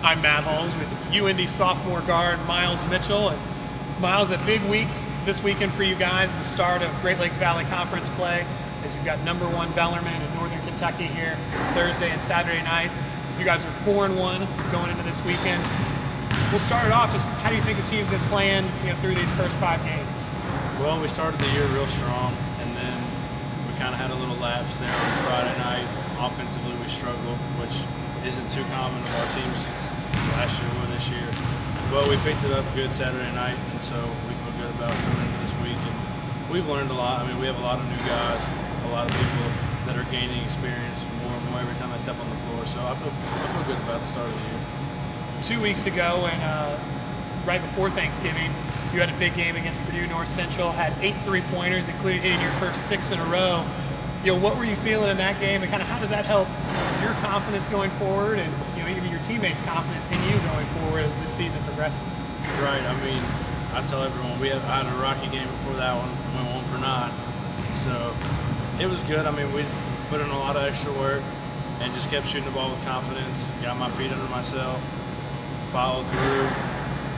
I'm Matt Holmes with UIndy sophomore guard Miles Mitchell. And Miles, a big week this weekend for you guys, the start of Great Lakes Valley Conference play, as you've got #1 Bellarmine in Northern Kentucky here Thursday and Saturday night. You guys are 4-1 going into this weekend. We'll start it off. Just how do you think the team's been playing, through these first 5 games? Well, we started the year real strong, and then we kind of had a little lapse there on Friday night. Offensively, we struggled, which isn't too common of our teams last year or this year. But we picked it up good Saturday night, and so we feel good about coming into this week. And we've learned a lot. I mean, we have a lot of new guys, a lot of people that are gaining experience more and more every time they step on the floor. So I feel good about the start of the year. 2 weeks ago, and right before Thanksgiving, you had a big game against Purdue North Central, had 8 3-pointers, including hitting your first 6 in a row. What were you feeling in that game, and kind of how does that help your confidence going forward, and even your teammates' confidence in you going forward as this season progresses? Right. I mean, I tell everyone I had a rocky game before that one. We went 1 for 9, so it was good. I mean, we put in a lot of extra work and just kept shooting the ball with confidence. Got my feet under myself, followed through,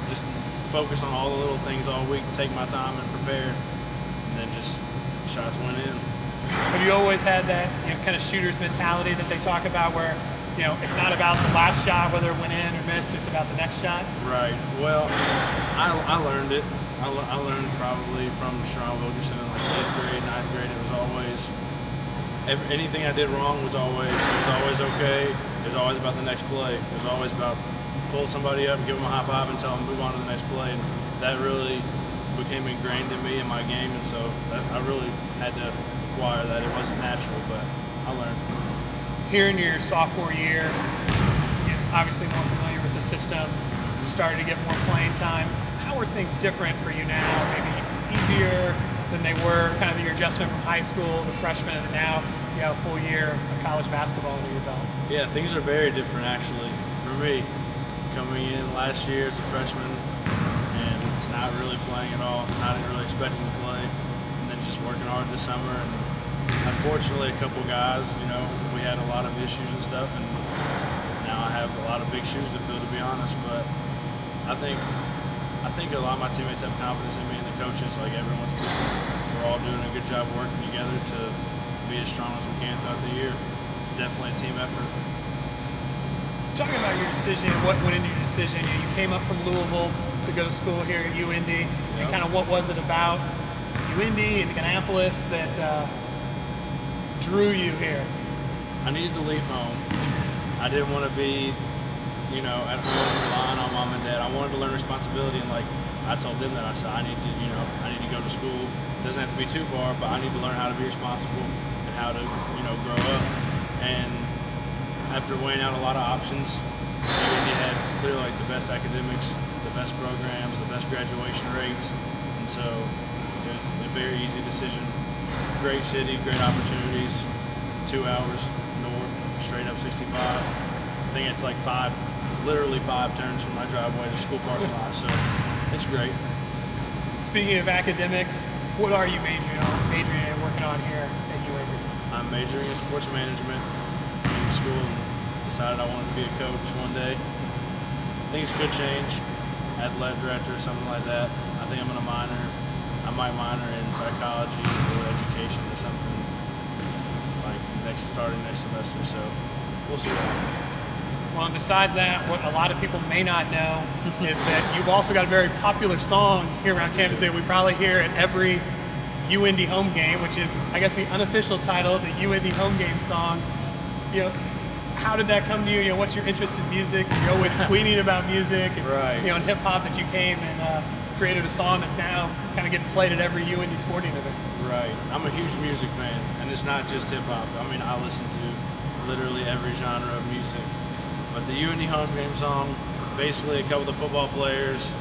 just focus on all the little things all week, take my time and prepare, and then just shots went in. Have you always had that kind of shooter's mentality that they talk about, where it's not about the last shot, whether it went in or missed, it's about the next shot? Right. Well, I learned it. I learned probably from Sharon Wilkerson in like 8th grade, 9th grade. It was always anything I did wrong was always okay. It was always about the next play. It was always about pull somebody up, give them a high five, and tell them to move on to the next play. And that really became ingrained in me in my game, and so I really had to acquire that. It wasn't natural, but I learned. Here in your sophomore year, you're obviously more familiar with the system, started to get more playing time. How are things different for you now? Maybe easier than they were, kind of your adjustment from high school to freshman, and now you have a full year of college basketball under your belt? Yeah, things are very different actually for me. Coming in last year as a freshman and not really playing at all, not really expecting to play, and then just working hard this summer. And unfortunately, a couple guys, we had a lot of issues and stuff, and now I have a lot of big shoes to fill, to be honest. But I think a lot of my teammates have confidence in me, and the coaches, like everyone's, we're all doing a good job working together to be as strong as we can throughout the year. It's definitely a team effort. Talking about your decision, what went into your decision, you came up from Louisville to go to school here at UIndy, and kind of what was it about UIndy and Indianapolis that drew you here? I needed to leave home. I didn't want to be, at home relying on mom and dad. I wanted to learn responsibility, and like I told them that, I said I need to go to school. It doesn't have to be too far, but I need to learn how to be responsible and how to, grow up. And after weighing out a lot of options, UIndy had clearly the best academics, the best programs, the best graduation rates, and so it was a very easy decision. Great city, great opportunities, 2 hours north, straight up 65. I think it's like literally 5 turns from my driveway to school parking lot, so it's great. Speaking of academics, what are you majoring and working on here at UIndy? I'm majoring in sports management in school, and decided I wanted to be a coach one day. Things could change, athletic director or something like that. I think I might minor in psychology or education or something like starting next semester, so we'll see what happens. Well, and besides that, what a lot of people may not know is that you've also got a very popular song here around campus that we probably hear at every UIndy home game, which is, I guess, the unofficial title, the UIndy home game song. How did that come to you? What's your interest in music? You're always tweeting about music and, right. And hip hop, that you came and created a song that's now kind of getting played at every UIndy sporting event. Right. I'm a huge music fan, and it's not just hip hop. I mean, I listen to literally every genre of music. But the UIndy home game song, basically a couple of the football players,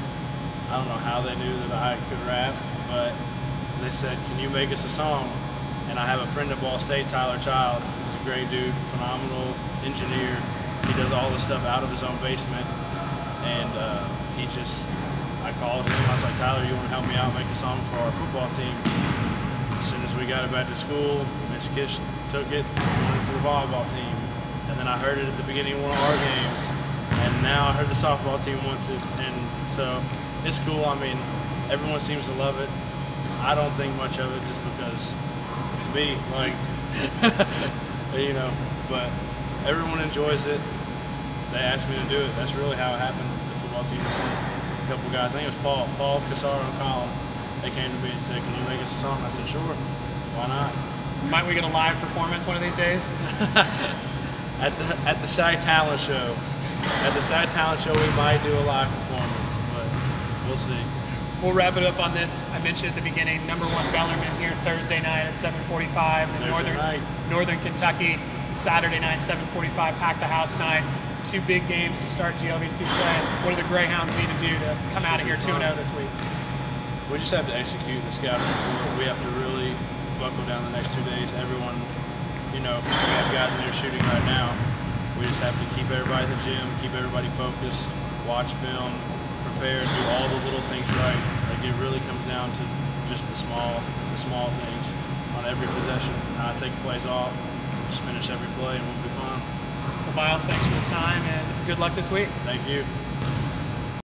I don't know how they knew that I could rap, but they said, "Can you make us a song?" And I have a friend at Ball State, Tyler Child. He's a great dude, phenomenal engineer. He does all the stuff out of his own basement, and I called him. I was like, "Tyler, you want to help me out, make a song for our football team?" As soon as we got it back to school, Miss Kish took it and went for the volleyball team. And then I heard it at the beginning of one of our games, and now I heard the softball team wants it, and so it's cool. I mean, everyone seems to love it. I don't think much of it just because it's me, like, you know, but everyone enjoys it. They asked me to do it. That's really how it happened. The football team was a couple guys. I think it was Paul, Cassaro, and Colin. They came to me and said, "Can you make us a song?" I said, "Sure, why not?" Might we get a live performance one of these days? At the SAG Talent Show. At the SAG Talent Show, we might do a live performance, but we'll see. We'll wrap it up on this. I mentioned at the beginning, number 1 Bellarmine here Thursday night at 7:45. Northern Kentucky, Saturday night, 7:45, pack the house night. 2 big games to start GLVC play. What do the Greyhounds need to do to come out of here 2-0 this week? We just have to execute the scouting report. We have to really buckle down the next 2 days. Everyone, you know, we have guys in here shooting right now. We just have to keep everybody in the gym, keep everybody focused, watch film, prepare, do all the little things right. Like, it really comes down to just the small things on every possession. Not take plays off, just finish every play, and we'll be fine. Well, Miles, thanks for the time, and good luck this week. Thank you.